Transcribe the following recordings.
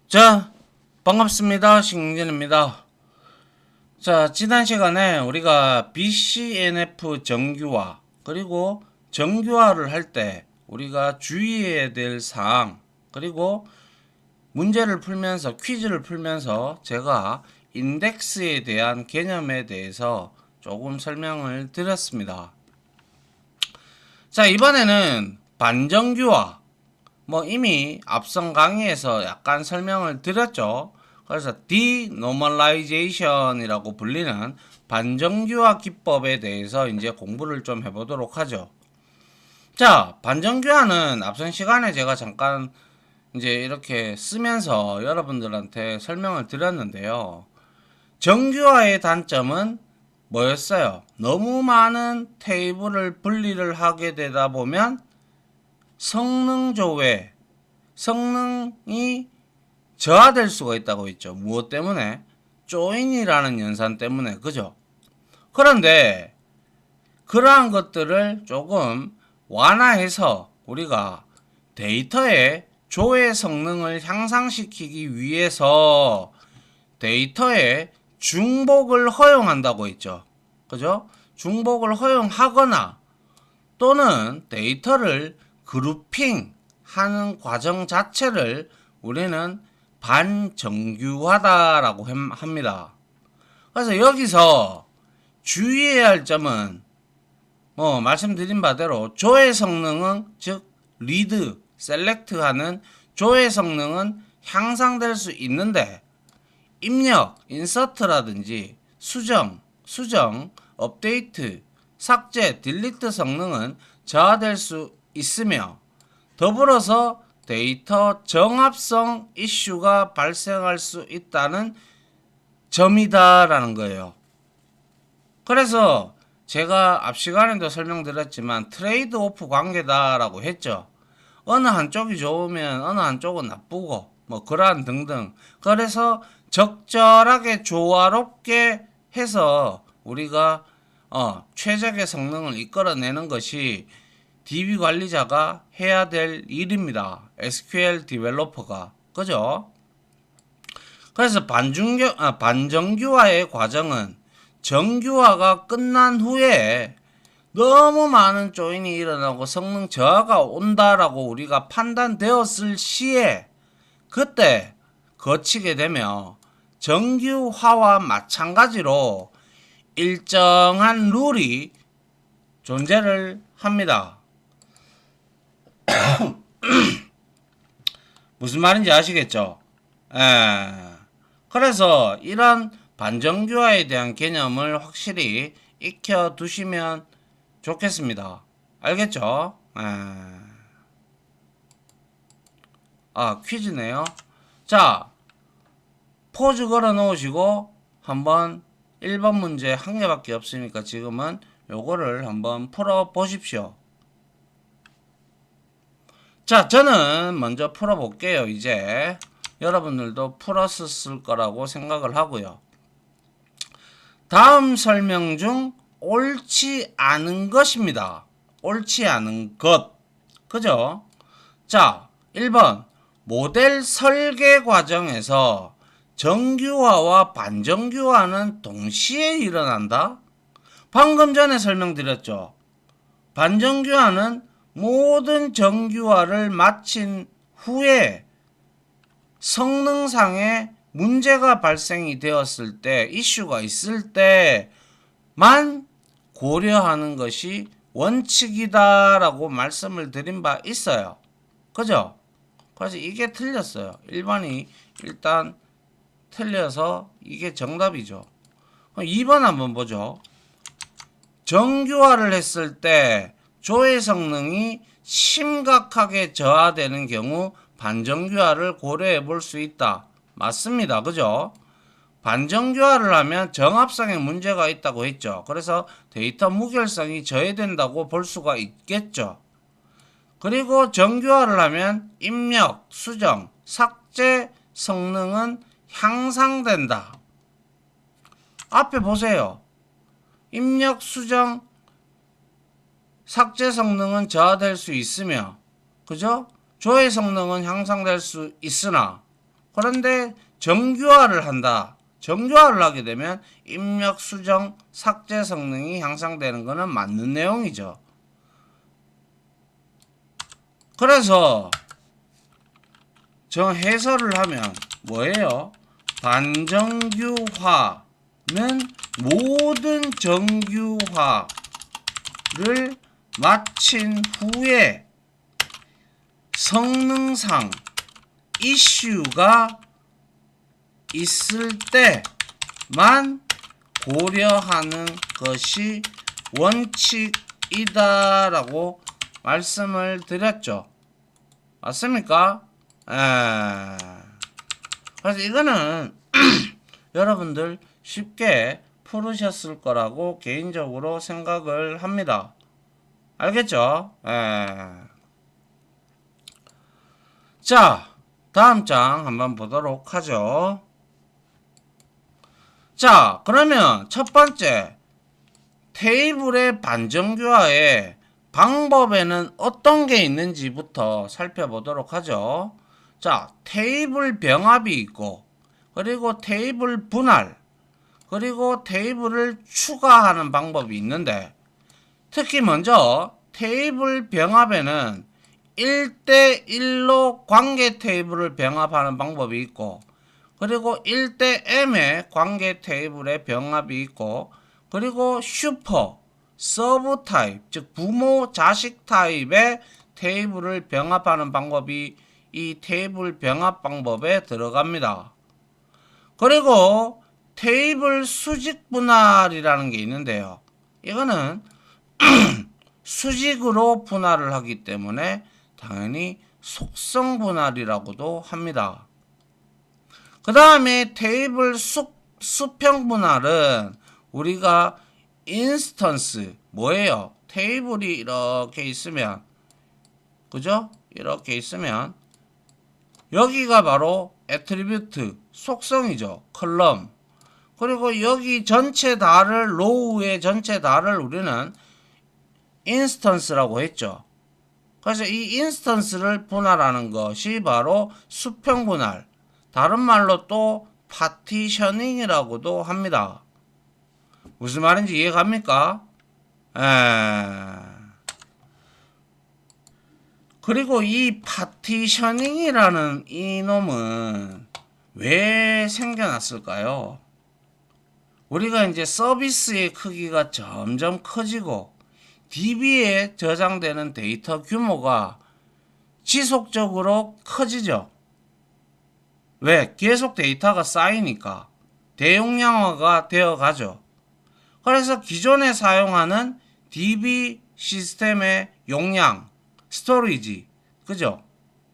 자, 반갑습니다. 신경진입니다. 자, 지난 시간에 우리가 BCNF 정규화, 그리고 정규화를 할 때 우리가 주의해야 될 사항, 그리고 문제를 풀면서, 퀴즈를 풀면서 제가 인덱스에 대한 개념에 대해서 조금 설명을 드렸습니다. 자, 이번에는 반정규화, 이미 앞선 강의에서 약간 설명을 드렸죠. 그래서 denormalization이라고 불리는 반정규화 기법에 대해서 이제 공부를 좀 해보도록 하죠. 자, 반정규화는 앞선 시간에 제가 잠깐 이제 이렇게 쓰면서 여러분들한테 설명을 드렸는데요. 정규화의 단점은 뭐였어요? 너무 많은 테이블을 분리를 하게 되다 보면 성능 조회, 성능이 저하될 수가 있다고 했죠. 무엇 때문에? 조인이라는 연산 때문에. 그죠? 그런데 그러한 것들을 조금 완화해서 우리가 데이터의 조회 성능을 향상시키기 위해서 데이터의 중복을 허용한다고 했죠. 그죠? 중복을 허용하거나 또는 데이터를 그룹핑 하는 과정 자체를 우리는 반정규화다라고 합니다. 그래서 여기서 주의해야 할 점은 말씀드린 바대로 조회 성능은 즉 리드, 셀렉트 하는 조회 성능은 향상될 수 있는데 입력, 인서트라든지 수정, 업데이트, 삭제, 딜리트 성능은 저하될 수 있으며 더불어서 데이터 정합성 이슈가 발생할 수 있다는 점이다라는 거예요. 그래서 제가 앞 시간에도 설명드렸지만 트레이드 오프 관계다라고 했죠. 어느 한쪽이 좋으면 어느 한쪽은 나쁘고 그러한 등등. 그래서 적절하게 조화롭게 해서 우리가 최적의 성능을 이끌어내는 것이 DB 관리자가 해야 될 일입니다. SQL 디벨로퍼가. 그죠? 그래서 반정규화의 과정은 정규화가 끝난 후에 너무 많은 조인이 일어나고 성능 저하가 온다라고 우리가 판단되었을 시에 그때 거치게 되며 정규화와 마찬가지로 일정한 룰이 존재를 합니다. 무슨 말인지 아시겠죠? 그래서 이런 반정규화에 대한 개념을 확실히 익혀두시면 좋겠습니다. 알겠죠? 퀴즈네요. 자, 포즈 걸어 놓으시고 한번 1번 문제 한 개밖에 없으니까 지금은 요거를 한번 풀어 보십시오. 자, 저는 먼저 풀어 볼게요. 이제 여러분들도 풀었을 거라고 생각을 하고요. 다음 설명 중 옳지 않은 것입니다. 옳지 않은 것. 그죠? 자, 1번. 모델 설계 과정에서 정규화와 반정규화는 동시에 일어난다? 방금 전에 설명드렸죠. 반정규화는 모든 정규화를 마친 후에 성능상의 문제가 발생이 되었을 때, 이슈가 있을 때만 고려하는 것이 원칙이다라고 말씀을 드린 바 있어요. 그죠? 그래서 이게 틀렸어요. 1번이 일단 틀려서 이게 정답이죠. 2번 한번 보죠. 정규화를 했을 때 조회 성능이 심각하게 저하되는 경우 반정규화를 고려해 볼 수 있다. 맞습니다. 그죠? 반정규화를 하면 정합성에 문제가 있다고 했죠. 그래서 데이터 무결성이 저해된다고 볼 수가 있겠죠. 그리고 정규화를 하면 입력, 수정, 삭제 성능은 향상된다. 앞에 보세요. 입력, 수정, 삭제 성능은 저하될 수 있으며, 그죠? 조회 성능은 향상될 수 있으나, 그런데 정규화를 한다. 정규화를 하게 되면 입력, 수정, 삭제 성능이 향상되는 것은 맞는 내용이죠. 그래서 해설을 하면 뭐예요? 반정규화는 모든 정규화를 마친 후에 성능상 이슈가 있을 때만 고려하는 것이 원칙이다라고 말씀을 드렸죠. 맞습니까? 그래서 이거는 여러분들 쉽게 풀으셨을 거라고 개인적으로 생각을 합니다. 알겠죠? 자, 다음 장 한번 보도록 하죠. 자, 그러면 첫 번째 테이블의 반정규화의 방법에는 어떤 게 있는지부터 살펴보도록 하죠. 자, 테이블 병합이 있고, 그리고 테이블 분할, 그리고 테이블을 추가하는 방법이 있는데, 특히 먼저 테이블 병합에는 1대1로 관계 테이블을 병합하는 방법이 있고, 그리고 1대 m의 관계 테이블의 병합이 있고, 그리고 슈퍼, 서브 타입, 즉 부모 자식 타입의 테이블을 병합하는 방법이 이 테이블 병합 방법에 들어갑니다. 그리고 테이블 수직 분할이라는 게 있는데요. 이거는 수직으로 분할을 하기 때문에 당연히 속성 분할이라고도 합니다. 그 다음에 테이블 수평 분할은 우리가 인스턴스 뭐예요? 테이블이 이렇게 있으면, 그죠? 이렇게 있으면 여기가 바로 애트리뷰트 속성이죠. 컬럼. 그리고 여기 전체 다를, 로우의 전체 다를 우리는 인스턴스라고 했죠. 그래서 이 인스턴스를 분할하는 것이 바로 수평 분할, 다른 말로 또 파티셔닝이라고도 합니다. 무슨 말인지 이해갑니까? 그리고 이 파티셔닝이라는 이놈은 왜 생겨났을까요? 우리가 이제 서비스의 크기가 점점 커지고 DB에 저장되는 데이터 규모가 지속적으로 커지죠. 왜? 계속 데이터가 쌓이니까 대용량화가 되어 가죠. 그래서 기존에 사용하는 DB 시스템의 용량, 스토리지, 그죠?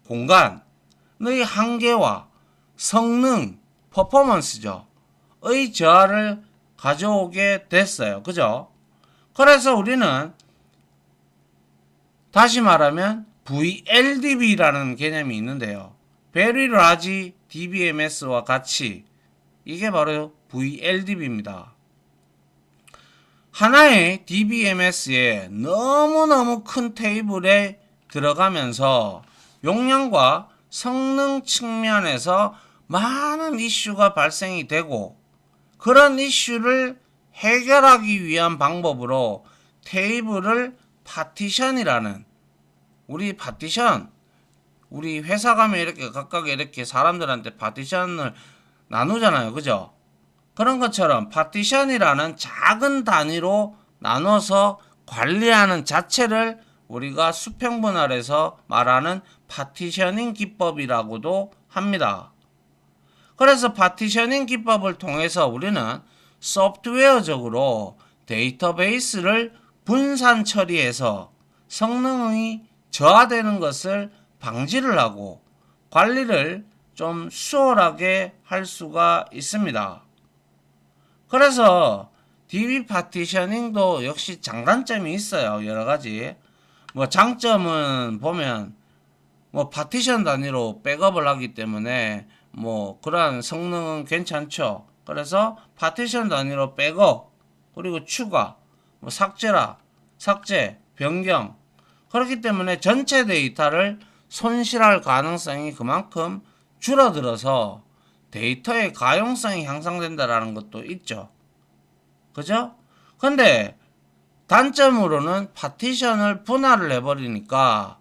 공간의 한계와 성능, 퍼포먼스죠. 의 저하를 가져오게 됐어요. 그죠? 그래서 우리는 다시 말하면 VLDB라는 개념이 있는데요. Very Large DBMS와 같이 이게 바로 VLDB입니다. 하나의 DBMS에 너무너무 큰 테이블에 들어가면서 용량과 성능 측면에서 많은 이슈가 발생이 되고, 그런 이슈를 해결하기 위한 방법으로 테이블을 파티션이라는, 우리 파티션, 우리 회사 가면 이렇게 각각 이렇게 사람들한테 파티션을 나누잖아요. 그죠? 그런 것처럼 파티션이라는 작은 단위로 나눠서 관리하는 자체를 우리가 수평 분할에서 말하는 파티셔닝 기법이라고도 합니다. 그래서 파티셔닝 기법을 통해서 우리는 소프트웨어적으로 데이터베이스를 분산 처리해서 성능이 저하되는 것을 방지를 하고 관리를 좀 수월하게 할 수가 있습니다. 그래서 DB 파티셔닝도 역시 장단점이 있어요. 여러 가지. 뭐 장점은 보면 뭐 파티션 단위로 백업을 하기 때문에 뭐 그러한 성능은 괜찮죠. 그래서 파티션 단위로 백업, 그리고 추가, 뭐 삭제, 변경. 그렇기 때문에 전체 데이터를 손실할 가능성이 그만큼 줄어들어서 데이터의 가용성이 향상된다라는 것도 있죠. 그죠? 근데 단점으로는 파티션을 분할을 해버리니까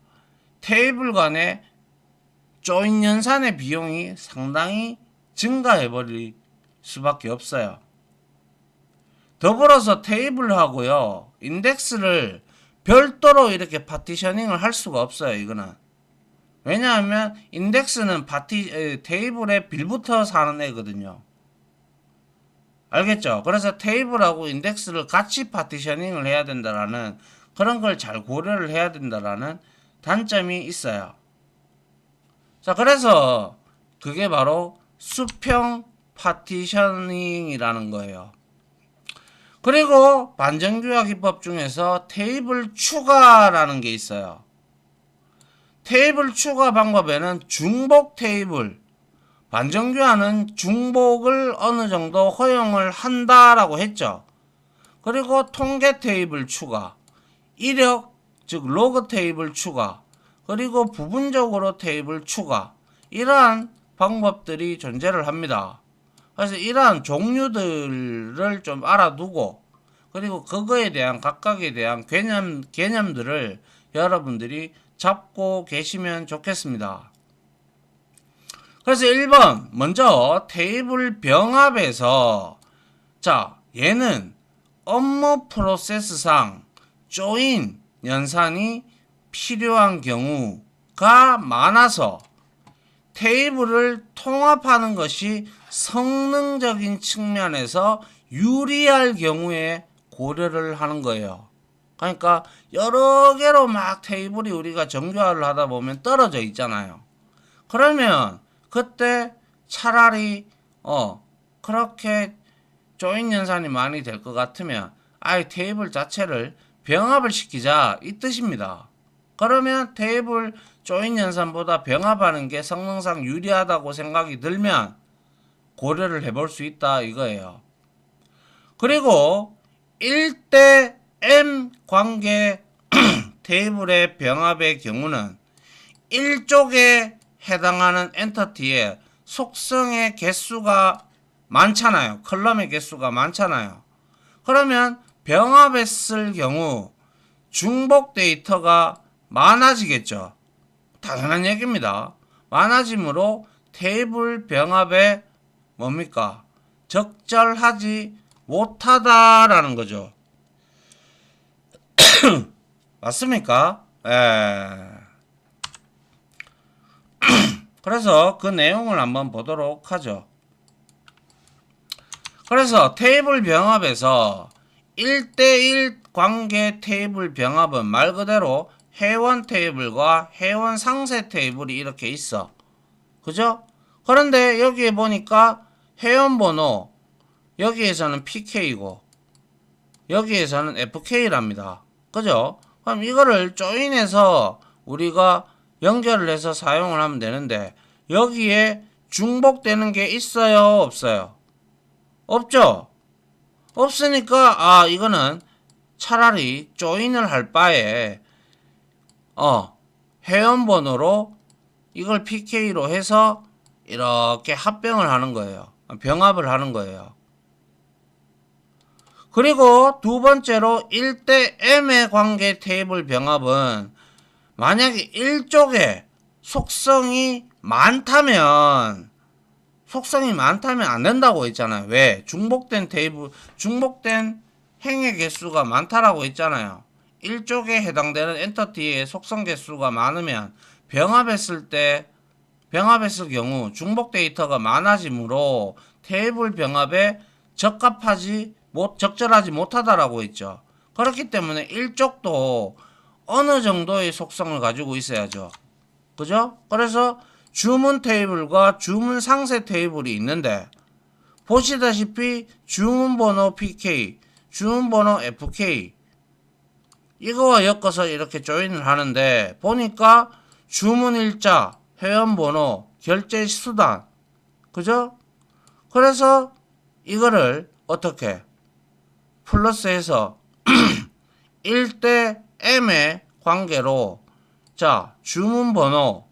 테이블 간의 조인 연산의 비용이 상당히 증가해버릴 수밖에 없어요. 더불어서 테이블하고요, 인덱스를 별도로 이렇게 파티셔닝을 할 수가 없어요. 이거는 왜냐하면 인덱스는 테이블에 빌부터 사는 애거든요. 알겠죠? 그래서 테이블하고 인덱스를 같이 파티셔닝을 해야 된다라는 그런 걸 잘 고려를 해야 된다라는 단점이 있어요. 자, 그래서 그게 바로 수평 파티셔닝이라는 거예요. 그리고 반정교화 기법 중에서 테이블 추가라는 게 있어요. 테이블 추가 방법에는 중복 테이블, 반정교화는 중복을 어느 정도 허용을 한다라고 했죠. 그리고 통계 테이블 추가, 이력, 즉 로그 테이블 추가, 그리고 부분적으로 테이블 추가, 이러한 방법들이 존재를 합니다. 그래서 이러한 종류들을 좀 알아두고, 그리고 그거에 대한 각각에 대한 개념들을 여러분들이 잡고 계시면 좋겠습니다. 그래서 1번 먼저 테이블 병합에서, 자, 얘는 업무 프로세스상 조인 연산이 필요한 경우가 많아서 테이블을 통합하는 것이 성능적인 측면에서 유리할 경우에 고려를 하는 거예요. 그러니까 여러 개로 막 테이블이 우리가 정교화를 하다 보면 떨어져 있잖아요. 그러면 그때 차라리 그렇게 조인 연산이 많이 될 것 같으면 아예 테이블 자체를 병합을 시키자, 이 뜻입니다. 그러면 테이블 조인 연산보다 병합하는 게 성능상 유리하다고 생각이 들면 고려를 해볼 수 있다 이거예요. 그리고 1대 M 관계 테이블의 병합의 경우는 1쪽에 해당하는 엔터티의 속성의 개수가 많잖아요. 컬럼의 개수가 많잖아요. 그러면 병합했을 경우 중복 데이터가 많아지겠죠. 당연한 얘기입니다. 많아지므로 테이블 병합에 뭡니까? 적절하지 못하다라는 거죠. 맞습니까? 그래서 그 내용을 한번 보도록 하죠. 그래서 테이블 병합에서 1대1 관계 테이블 병합은 말 그대로 회원 테이블과 회원 상세 테이블이 이렇게 있어. 그죠? 그런데 여기에 보니까 회원 번호, 여기에서는 PK고 여기에서는 FK랍니다. 그죠? 그럼 이거를 조인해서 우리가 연결을 해서 사용을 하면 되는데 여기에 중복되는 게 있어요, 없어요? 없죠? 없으니까 이거는 차라리 조인을 할 바에 회원번호로 이걸 PK로 해서 이렇게 합병을 하는 거예요. 병합을 하는 거예요. 그리고 두 번째로 1대 M의 관계 테이블 병합은 만약에 1쪽에 속성이 많다면 안 된다고 했잖아요. 왜? 중복된 행의 개수가 많다라고 했잖아요. 1쪽에 해당되는 엔터티의 속성 개수가 많으면 병합했을 경우 중복 데이터가 많아지므로 테이블 병합에 적절하지 못하다라고 했죠. 그렇기 때문에 1쪽도 어느 정도의 속성을 가지고 있어야죠. 그죠? 그래서 주문 테이블과 주문 상세 테이블이 있는데 보시다시피 주문 번호 PK, 주문 번호 FK 이거와 엮어서 이렇게 조인을 하는데 보니까 주문 일자, 회원 번호, 결제 수단, 그죠? 그래서 이거를 어떻게 플러스해서 1대 M의 관계로 자 주문 번호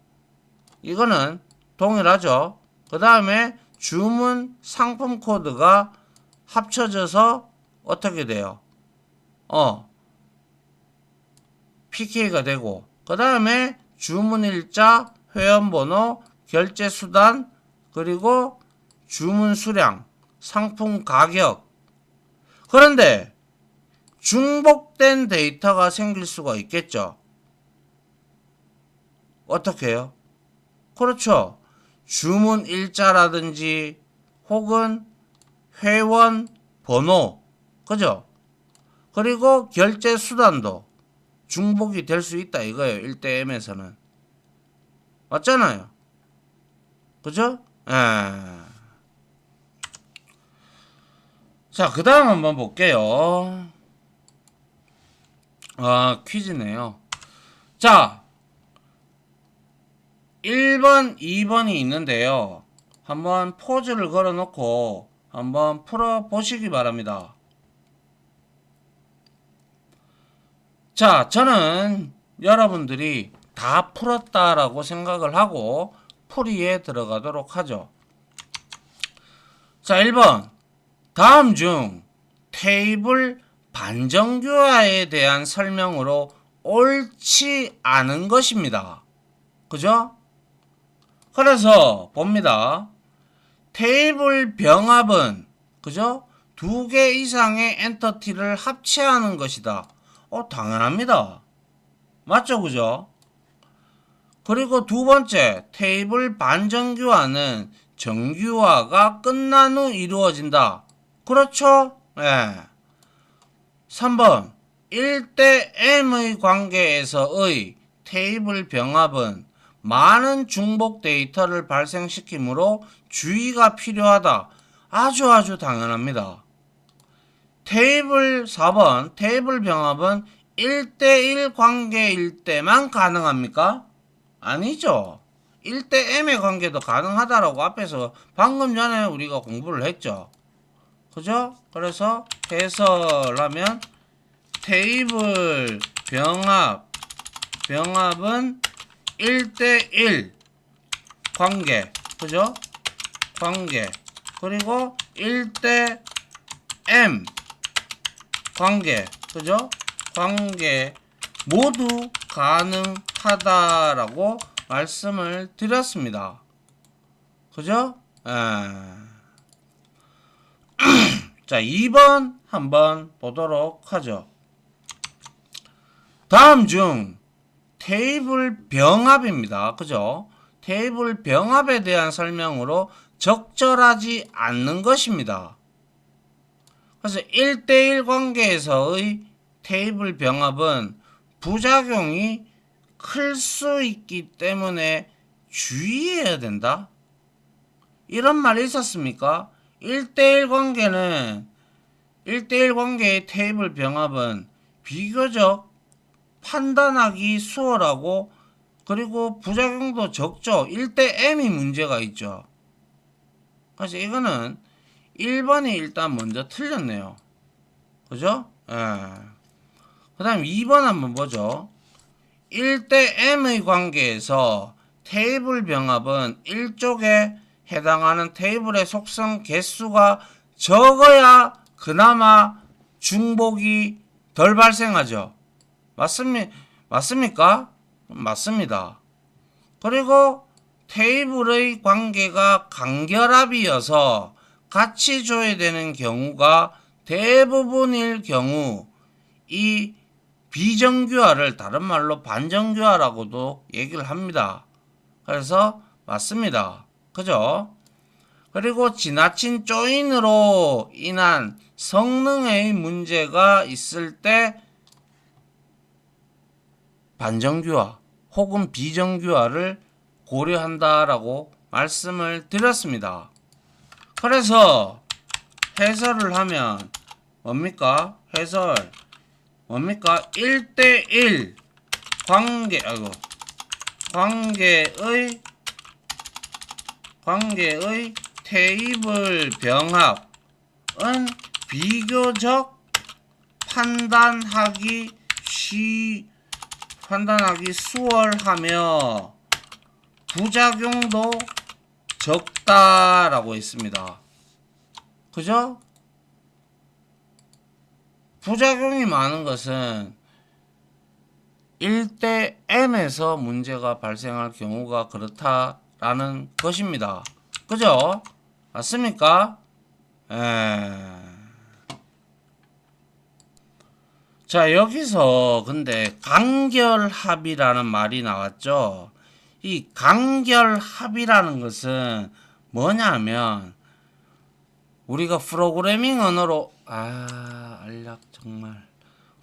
이거는 동일하죠. 그 다음에 주문 상품 코드가 합쳐져서 어떻게 돼요? PK가 되고, 그 다음에 주문 일자, 회원번호, 결제 수단, 그리고 주문 수량, 상품 가격. 그런데 중복된 데이터가 생길 수가 있겠죠. 어떻게 해요? 그렇죠. 주문 일자라든지 혹은 회원 번호, 그죠? 그리고 결제 수단도 중복이 될 수 있다 이거예요. 1대 M에서는. 맞잖아요. 그죠? 자, 그 다음 한번 볼게요. 퀴즈네요. 자, 1번, 2번이 있는데요. 한번 포즈를 걸어 놓고 한번 풀어 보시기 바랍니다. 자, 저는 여러분들이 다 풀었다라고 생각을 하고 풀이에 들어가도록 하죠. 자, 1번. 다음 중 테이블 반정교화에 대한 설명으로 옳지 않은 것입니다. 그죠? 그래서 봅니다. 테이블 병합은 그죠? 2개 이상의 엔터티를 합체하는 것이다. 당연합니다. 맞죠? 그죠? 그리고 두 번째, 테이블 반정교화는 정교화가 끝난 후 이루어진다. 그렇죠? 예. 3번, 1대 M의 관계에서의 테이블 병합은 많은 중복 데이터를 발생시키므로 주의가 필요하다. 아주 당연합니다. 4번, 테이블 병합은 1대1 관계일 때만 가능합니까? 아니죠. 1대 M의 관계도 가능하다라고 앞에서 방금 전에 우리가 공부를 했죠. 그죠? 그래서 해설하면 테이블 병합은 1대1 관계, 그죠? 관계. 그리고 1대 M 관계, 그죠? 관계 모두 가능하다라고 말씀을 드렸습니다. 그죠? 자, 2번 한번 보도록 하죠. 다음 중 테이블 병합입니다. 그죠? 테이블 병합에 대한 설명으로 적절하지 않는 것입니다. 그래서 1대1 관계에서의 테이블 병합은 부작용이 클 수 있기 때문에 주의해야 된다. 이런 말이 있었습니까? 1대1 관계의 테이블 병합은 비교적 판단하기 수월하고 그리고 부작용도 적죠. 1대 M이 문제가 있죠. 그래서 이거는 1번이 일단 먼저 틀렸네요. 그죠? 그 다음 2번 한번 보죠. 1대 M의 관계에서 테이블 병합은 1쪽에 해당하는 테이블의 속성 개수가 적어야 그나마 중복이 덜 발생하죠. 맞습니까? 맞습니다. 그리고 테이블의 관계가 간결합이어서 같이 줘야 되는 경우가 대부분일 경우 이 비정교화를 다른 말로 반정교화라고도 얘기를 합니다. 그래서 맞습니다. 그죠? 그리고 지나친 조인으로 인한 성능의 문제가 있을 때 반정교화 혹은 비정교화를 고려한다라고 말씀을 드렸습니다. 그래서 해설을 하면 뭡니까? 해설 뭡니까? 1대1 관계의 테이블 병합은 비교적 판단하기 수월하며 부작용도 적다라고 있습니다. 그죠? 부작용이 많은 것은 1대 n에서 문제가 발생할 경우가 그렇다라는 것입니다. 그죠? 맞습니까? 자, 여기서 근데 간결합이라는 말이 나왔죠. 이 간결합이라는 것은 뭐냐면 우리가 프로그래밍 언어로 알약 정말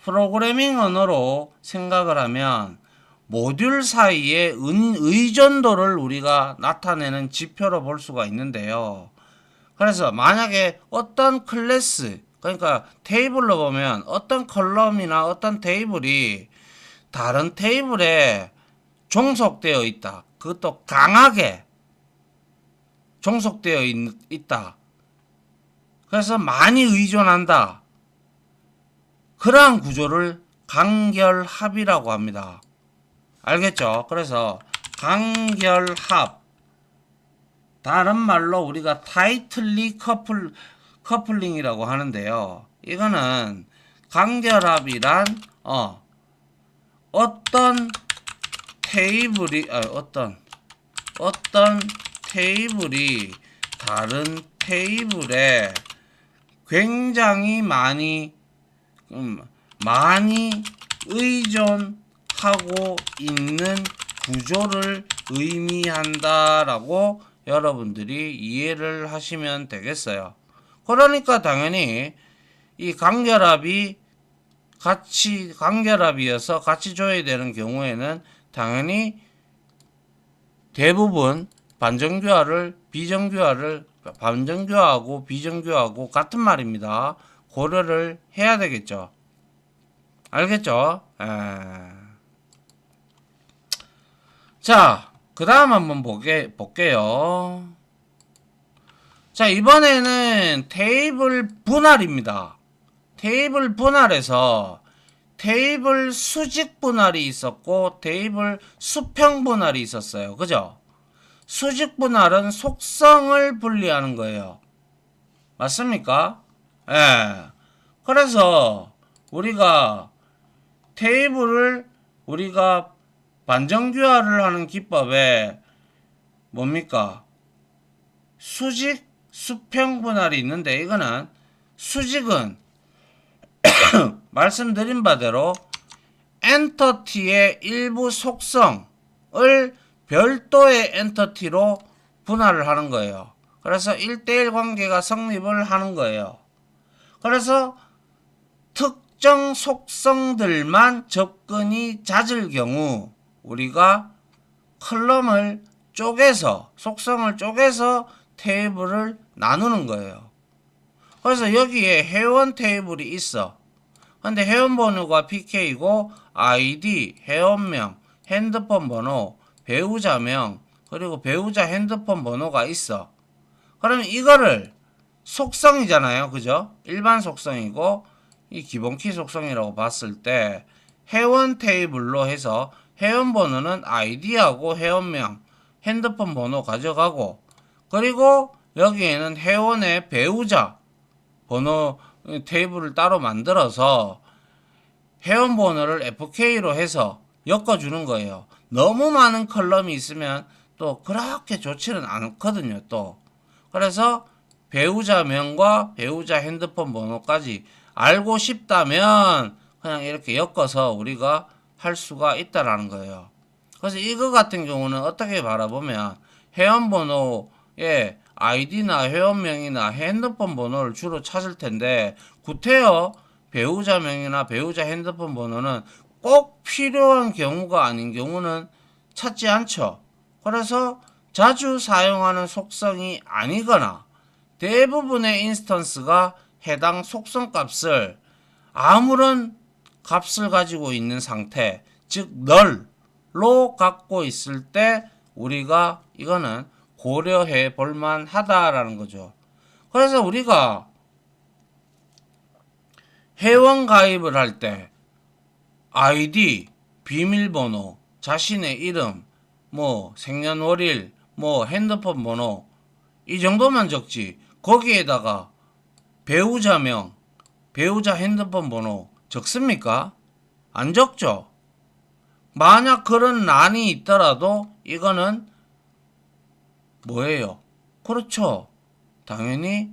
프로그래밍 언어로 생각을 하면 모듈 사이의 의존도를 우리가 나타내는 지표로 볼 수가 있는데요. 그래서 만약에 어떤 클래스, 그러니까 테이블로 보면 어떤 컬럼이나 어떤 테이블이 다른 테이블에 종속되어 있다. 그것도 강하게 종속되어 있다. 그래서 많이 의존한다. 그러한 구조를 간결합이라고 합니다. 알겠죠? 그래서 간결합, 다른 말로 우리가 타이틀리 커플링이라고 하는데요. 이거는 간결합이란 어떤 테이블이 다른 테이블에 굉장히 많이 의존하고 있는 구조를 의미한다라고 여러분들이 이해를 하시면 되겠어요. 그러니까 당연히 이 간결합이어서 같이 줘야 되는 경우에는 당연히 대부분 반정교화하고 비정교화하고 같은 말입니다. 고려를 해야 되겠죠. 알겠죠? 자, 그 다음 한번 볼게요. 자, 이번에는 테이블 분할입니다. 테이블 분할에서 테이블 수직 분할이 있었고 테이블 수평 분할이 있었어요. 그죠? 수직 분할은 속성을 분리하는 거예요. 맞습니까? 그래서 우리가 우리가 반정교화를 하는 기법에 뭡니까? 수직, 수평 분할이 있는데 이거는 수직은 말씀드린 바대로 엔터티의 일부 속성을 별도의 엔터티로 분할을 하는 거예요. 그래서 1대1 관계가 성립을 하는 거예요. 그래서 특정 속성들만 접근이 잦을 경우 우리가 컬럼을 속성을 쪼개서 테이블을 나누는 거예요. 그래서 여기에 회원 테이블이 있어. 근데 회원번호가 PK이고 아이디, 회원명, 핸드폰 번호, 배우자명, 그리고 배우자 핸드폰 번호가 있어. 그러면 이거를 속성이잖아요. 그죠? 일반 속성이고 이 기본키 속성이라고 봤을 때 회원 테이블로 해서 회원 번호는 아이디하고 회원명, 핸드폰 번호 가져가고 그리고 여기에는 회원의 배우자 번호 테이블을 따로 만들어서 회원 번호를 FK로 해서 엮어주는 거예요. 너무 많은 컬럼이 있으면 또 그렇게 좋지는 않거든요. 또 그래서 배우자명과 배우자 핸드폰 번호까지 알고 싶다면 그냥 이렇게 엮어서 우리가 할 수가 있다라는 거예요. 그래서 이거 같은 경우는 어떻게 바라보면 회원번호에 아이디나 회원명이나 핸드폰 번호를 주로 찾을 텐데 구태여 배우자명이나 배우자 핸드폰 번호는 꼭 필요한 경우가 아닌 경우는 찾지 않죠. 그래서 자주 사용하는 속성이 아니거나 대부분의 인스턴스가 해당 속성 값을 아무런 값을 가지고 있는 상태, 즉 널로 갖고 있을 때 우리가 이거는 고려해 볼만 하다라는 거죠. 그래서 우리가 회원 가입을 할 때 아이디, 비밀번호, 자신의 이름, 생년월일, 핸드폰 번호 이 정도만 적지. 거기에다가 배우자명, 배우자 핸드폰 번호 적습니까? 안 적죠. 만약 그런 란이 있더라도 이거는 뭐예요? 그렇죠. 당연히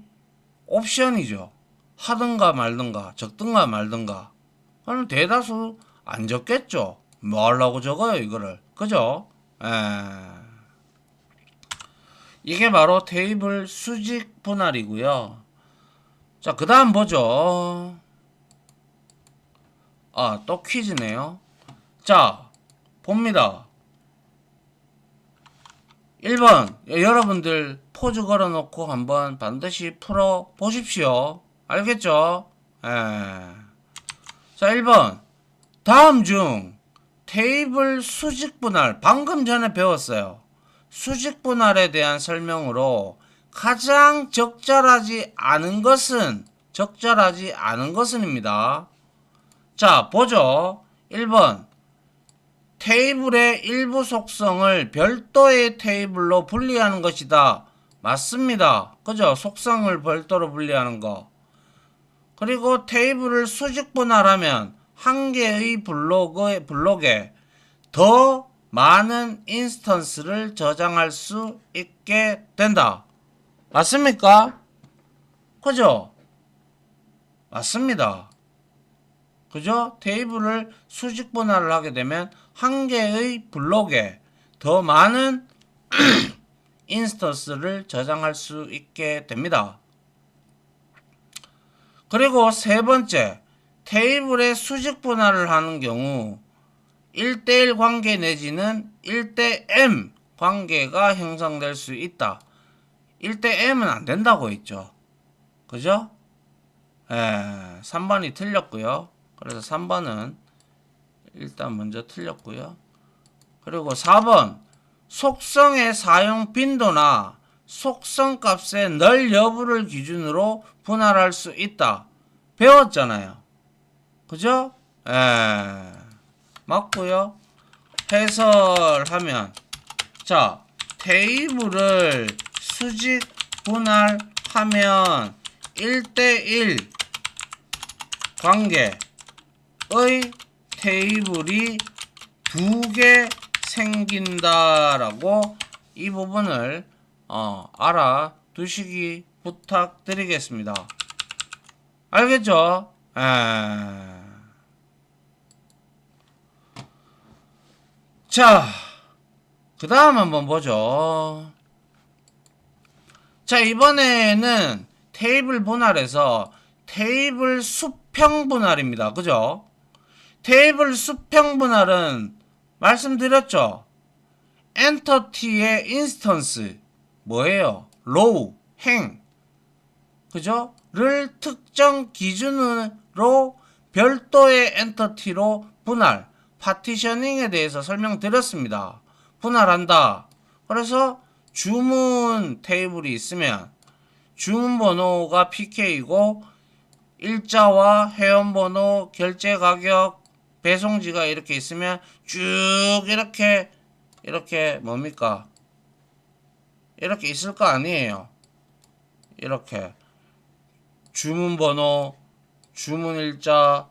옵션이죠. 하든가 말든가 적든가 말든가. 그럼 대다수 안 적겠죠. 뭐 하려고 적어요 이거를. 그죠? 이게 바로 테이블 수직 분할이고요. 자, 그 다음 보죠. 아, 또 퀴즈네요. 자, 봅니다. 1번 여러분들 포즈 걸어놓고 한번 반드시 풀어 보십시오. 알겠죠? 예. 자, 1번 다음 중 테이블 수직 분할 방금 전에 배웠어요. 수직 분할에 대한 설명으로 가장 적절하지 않은 것은입니다. 자, 보죠. 1번 테이블의 일부 속성을 별도의 테이블로 분리하는 것이다. 맞습니다. 그죠? 속성을 별도로 분리하는 거. 그리고 테이블을 수직 분할하면 한 개의 블록에 더 많은 인스턴스를 저장할 수 있게 된다. 맞습니까? 그죠? 맞습니다. 그죠? 테이블을 수직 분할을 하게 되면 한 개의 블록에 더 많은 인스턴스를 저장할 수 있게 됩니다. 그리고 세 번째, 테이블의 수직 분할을 하는 경우 1대1 관계 내지는 1대_m 관계가 형성될 수 있다. 1대_m은 안 된다고 했죠. 그죠? 3번이 틀렸고요. 그래서 3번은 일단 먼저 틀렸고요. 그리고 4번 속성의 사용 빈도나 속성 값의 널 여부를 기준으로 분할할 수 있다. 배웠잖아요. 그죠? 맞고요. 해설하면 자, 테이블을 수직 분할하면 1대1 관계의 테이블이 2개 생긴다라고 이 부분을 알아두시기 부탁드리겠습니다. 알겠죠? 자, 그 다음 한번 보죠. 자, 이번에는 테이블 분할에서 테이블 수평 분할입니다. 그죠? 테이블 수평 분할은 말씀드렸죠? 엔터티의 인스턴스 뭐예요? 로우, 행 그죠? 를 특정 기준으로 별도의 엔터티로 분할 파티셔닝에 대해서 설명드렸습니다. 분할한다. 그래서 주문 테이블이 있으면 주문 번호가 PK이고 일자와 회원번호, 결제 가격, 배송지가 이렇게 있으면 쭉 이렇게 뭡니까? 이렇게 있을 거 아니에요. 이렇게 주문 번호, 주문 일자,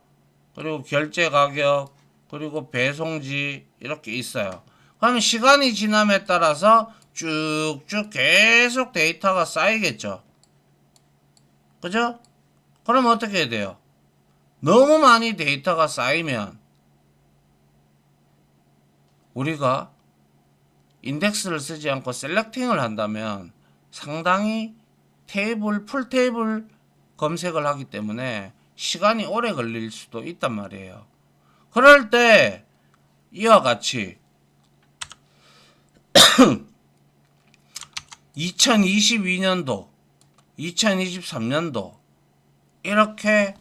그리고 결제 가격, 그리고 배송지 이렇게 있어요. 그러면 시간이 지남에 따라서 쭉쭉 계속 데이터가 쌓이겠죠. 그죠? 그럼 어떻게 해야 돼요? 너무 많이 데이터가 쌓이면 우리가 인덱스를 쓰지 않고 셀렉팅을 한다면 상당히 풀 테이블 검색을 하기 때문에 시간이 오래 걸릴 수도 있단 말이에요. 그럴 때 이와 같이 2022년도, 2023년도 이렇게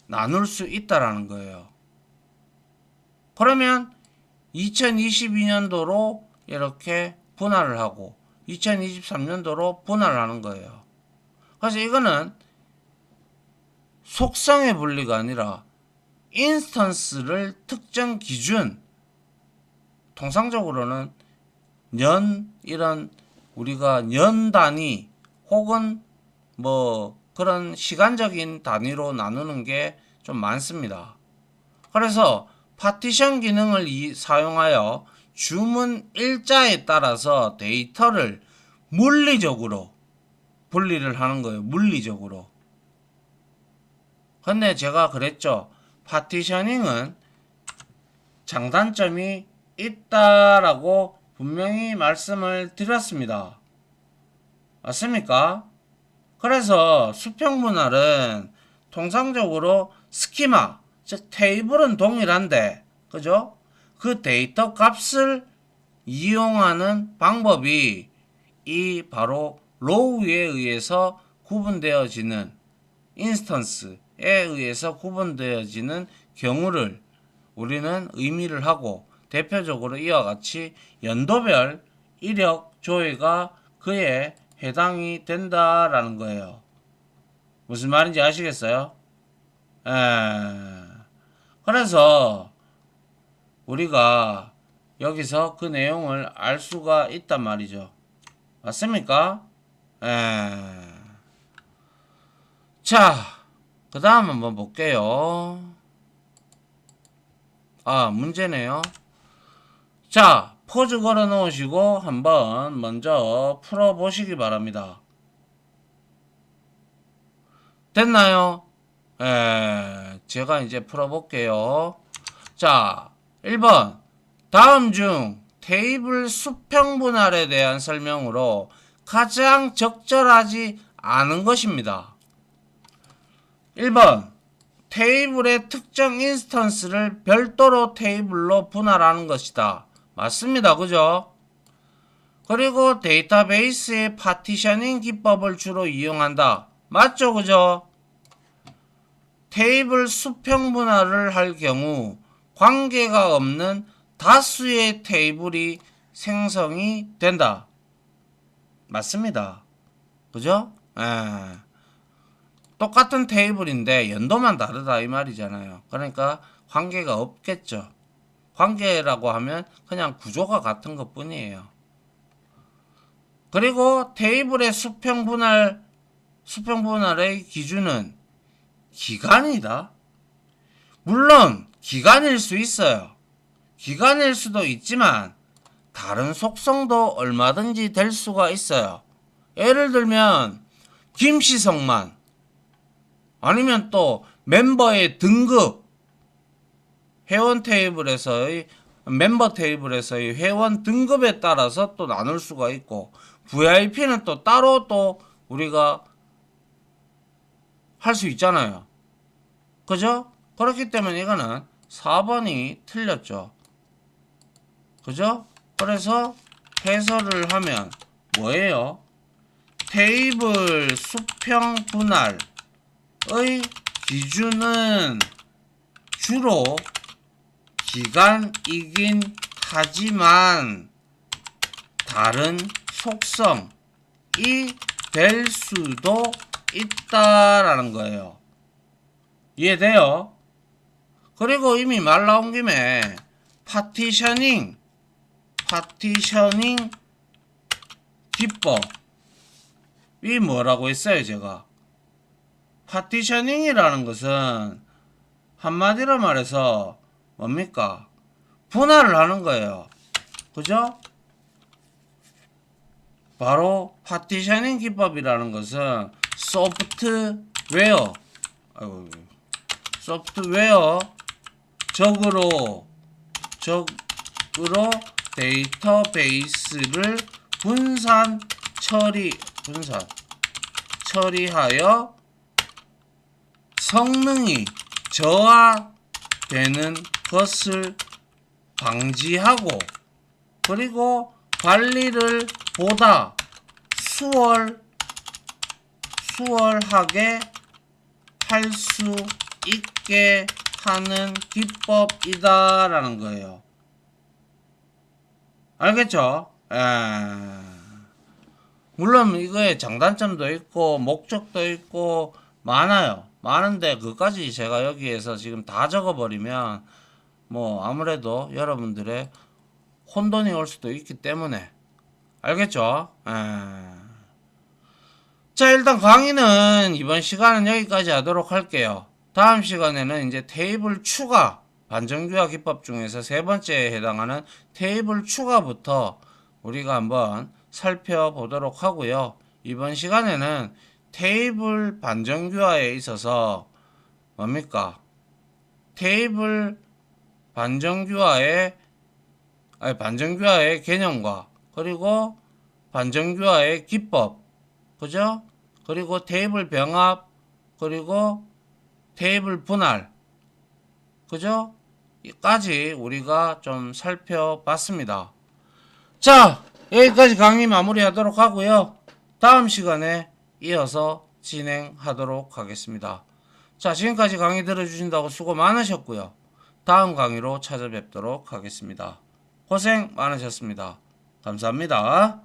나눌 수 있다라는 거예요. 그러면 2022년도로 이렇게 분할을 하고 2023년도로 분할을 하는 거예요. 그래서 이거는 속성의 분리가 아니라 인스턴스를 특정 기준, 통상적으로는 이런 우리가 년 단위 혹은 뭐 그런 시간적인 단위로 나누는 게 좀 많습니다. 그래서 파티션 기능을 사용하여 주문 일자에 따라서 데이터를 물리적으로 분리를 하는 거예요. 물리적으로. 근데 제가 그랬죠. 파티셔닝은 장단점이 있다라고 분명히 말씀을 드렸습니다. 맞습니까? 그래서 수평 분할은 통상적으로 스키마, 즉 테이블은 동일한데, 그죠? 그 데이터 값을 이용하는 방법이 이 바로 로우에 의해서 구분되어지는 인스턴스에 의해서 구분되어지는 경우를 우리는 의미를 하고, 대표적으로 이와 같이 연도별 이력 조회가 그에 해당이 된다라는 거예요. 무슨 말인지 아시겠어요? 그래서 우리가 여기서 그 내용을 알 수가 있단 말이죠. 맞습니까? 자, 그 다음 한번 볼게요. 문제네요. 자, 포즈 걸어 놓으시고 한번 먼저 풀어 보시기 바랍니다. 됐나요? 제가 이제 풀어 볼게요. 자, 1번. 다음 중 테이블 수평 분할에 대한 설명으로 가장 적절하지 않은 것입니다. 1번. 테이블의 특정 인스턴스를 별도로 테이블로 분할하는 것이다. 맞습니다. 그죠? 그리고 데이터베이스의 파티셔닝 기법을 주로 이용한다. 맞죠? 그죠? 테이블 수평 분할을 할 경우 관계가 없는 다수의 테이블이 생성이 된다. 맞습니다. 그죠? 똑같은 테이블인데 연도만 다르다 이 말이잖아요. 그러니까 관계가 없겠죠. 관계라고 하면 그냥 구조가 같은 것 뿐이에요. 그리고 테이블의 수평분할의 기준은 기간이다. 물론 기간일 수 있어요. 기간일 수도 있지만 다른 속성도 얼마든지 될 수가 있어요. 예를 들면 김시성만, 아니면 또 멤버의 등급, 회원 테이블에서의 멤버 테이블에서의 회원 등급에 따라서 또 나눌 수가 있고, VIP는 또 따로 또 우리가 할 수 있잖아요. 그죠? 그렇기 때문에 이거는 4번이 틀렸죠. 그죠? 그래서 해설을 하면 뭐예요? 테이블 수평 분할의 기준은 주로 기간이긴 하지만 다른 속성이 될 수도 있다라는 거예요. 이해돼요? 그리고 이미 말 나온 김에 파티셔닝 기법이 뭐라고 했어요, 제가? 파티셔닝이라는 것은 한마디로 말해서 뭡니까? 분할을 하는 거예요. 그죠? 바로 파티셔닝 기법이라는 것은 소프트웨어적으로 데이터베이스를 처리하여 성능이 저하되는 것을 방지하고, 그리고 관리를 보다 수월하게 할 수 있게 하는 기법이다라는 거예요. 알겠죠? 물론 이거에 장단점도 있고 목적도 있고 많아요. 많은데 그까지 제가 여기에서 지금 다 적어버리면 뭐 아무래도 여러분들의 혼돈이 올 수도 있기 때문에. 알겠죠? 자, 일단 강의는 이번 시간은 여기까지 하도록 할게요. 다음 시간에는 이제 테이블 추가, 반정교화 기법 중에서 세 번째에 해당하는 테이블 추가부터 우리가 한번 살펴보도록 하고요. 이번 시간에는 테이블 반정교화에 있어서 뭡니까? 테이블 반정교화의 반정교화의 개념과 그리고 반정교화의 기법, 그죠? 그리고 테이블 병합, 그리고 테이블 분할, 그죠? 까지 우리가 좀 살펴봤습니다. 자, 여기까지 강의 마무리하도록 하고요. 다음 시간에 이어서 진행하도록 하겠습니다. 자, 지금까지 강의 들어주신다고 수고 많으셨고요. 다음 강의로 찾아뵙도록 하겠습니다. 고생 많으셨습니다. 감사합니다.